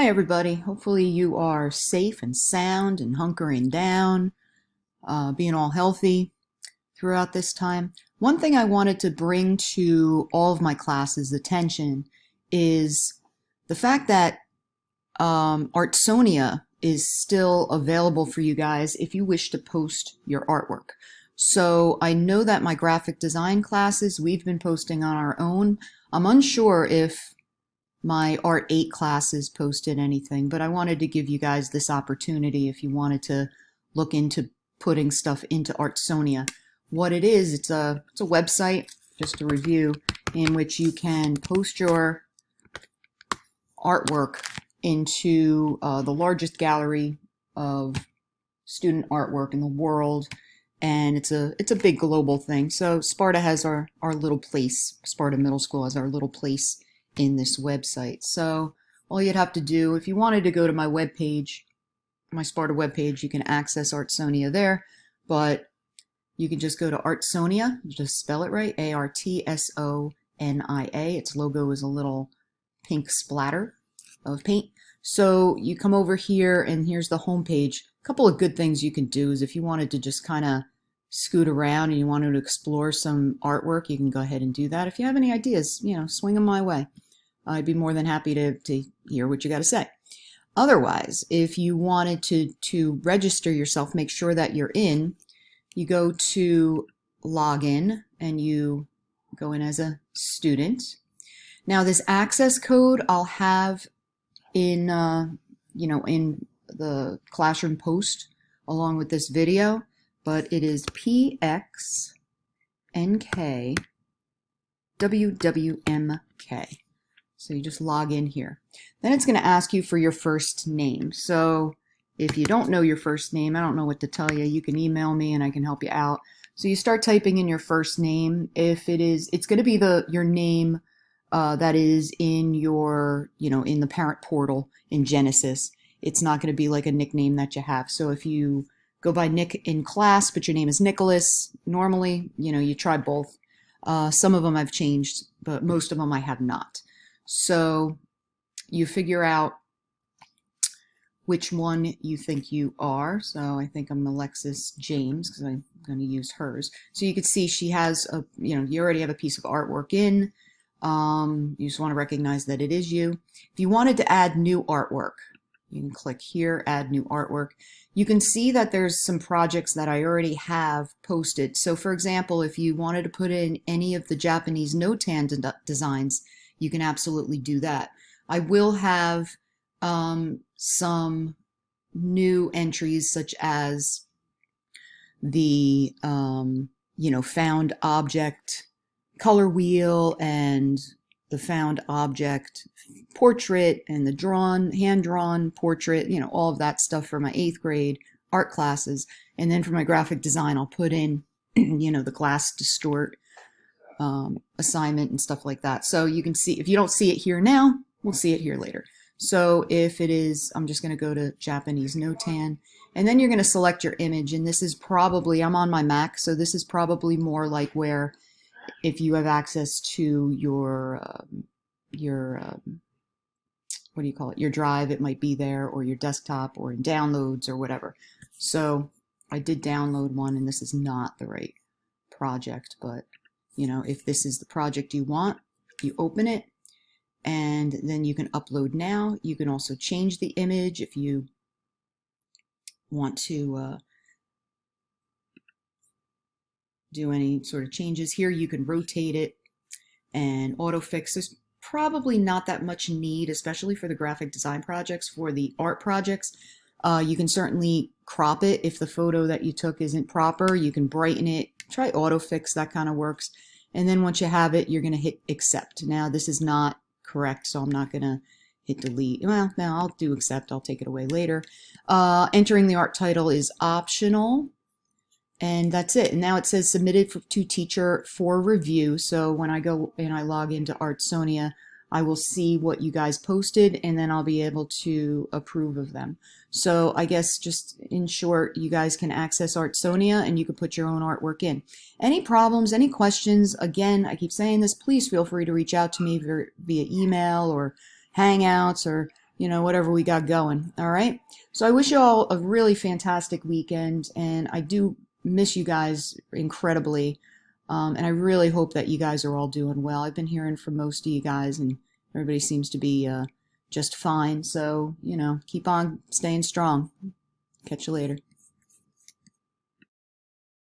Hi everybody, hopefully you are safe and sound and hunkering down, being all healthy throughout this time. One thing I wanted to bring to all of my classes' attention is the fact that Artsonia is still available for you guys if you wish to post your artwork. So I know that my graphic design classes, we've been posting on our own. I'm unsure if my Art 8 classes posted anything, but I wanted to give you guys this opportunity if you wanted to look into putting stuff into Artsonia. What it is, it's a website, just a review, in which you can post your artwork into the largest gallery of student artwork in the world, and it's a big global thing. So Sparta has our little place, Sparta Middle School has our little place in this website. So all you'd have to do, if you wanted to go to my webpage, my Sparta webpage, you can access Artsonia there, but you can just go to Artsonia, just spell it right, A-R-T-S-O-N-I-A. Its logo is a little pink splatter of paint. So you come over here and here's the home page. A couple of good things you can do is if you wanted to just kind of scoot around and you wanted to explore some artwork, you can go ahead and do that. If you have any ideas, swing them my way. I'd be more than happy to hear what you got to say. Otherwise, if you wanted to register yourself, make sure that you're in, you go to login and you go in as a student. Now this access code I'll have in in the classroom post along with this video, but it is PXNKWWMK. So you just log in here. Then it's going to ask you for your first name. So if you don't know your first name, I don't know what to tell you. You can email me and I can help you out. So you start typing in your first name. If it's going to be your name that is in your, in the parent portal in Genesis. It's not going to be like a nickname that you have. So if you go by Nick in class, but your name is Nicholas, normally, you try both. Some of them I've changed, but most of them I have not. So you figure out which one you think you are. So I think I'm Alexis James because I'm going to use hers. So you can see she has you already have a piece of artwork in. You just want to recognize that it is you. If you wanted to add new artwork, you can click here, add new artwork. You can see that there's some projects that I already have posted. So for example, if you wanted to put in any of the Japanese notan designs, you can absolutely do that. I will have some new entries such as the found object color wheel and the found object portrait and the hand-drawn portrait, all of that stuff for my 8th grade art classes. And then for my graphic design, I'll put in, the glass distort assignment and stuff like that. So you can see, if you don't see it here now, we'll see it here later. So if it is, I'm just going to go to Japanese notan, and then you're going to select your image. And this is probably, I'm on my Mac, so this is probably more like where if you have access to your what do you call it, your drive, it might be there, or your desktop, or in downloads or whatever. So I did download one, and this is not the right project, but if this is the project you want, you open it, and then you can upload now. You can also change the image if you want to do any sort of changes. Here you can rotate it and autofix. There's probably not that much need, especially for the graphic design projects. For the art projects, you can certainly crop it if the photo that you took isn't proper. You can brighten it, try autofix, that kind of works. And then once you have it, you're going to hit accept. Now this is not correct, so I'm not going to hit delete. Well, now I'll do accept. I'll take it away later. Entering the art title is optional. And that's it. And now it says submitted to teacher for review. So when I go and I log into Artsonia, I will see what you guys posted, and then I'll be able to approve of them. So I guess just in short, you guys can access Artsonia and you can put your own artwork in. Any problems, any questions, again, I keep saying this, please feel free to reach out to me via email or Hangouts or you know, whatever we got going. All right. So I wish you all a really fantastic weekend, and I do miss you guys incredibly. And I really hope that you guys are all doing well. I've been hearing from most of you guys, and everybody seems to be just fine. So, you know, keep on staying strong. Catch you later.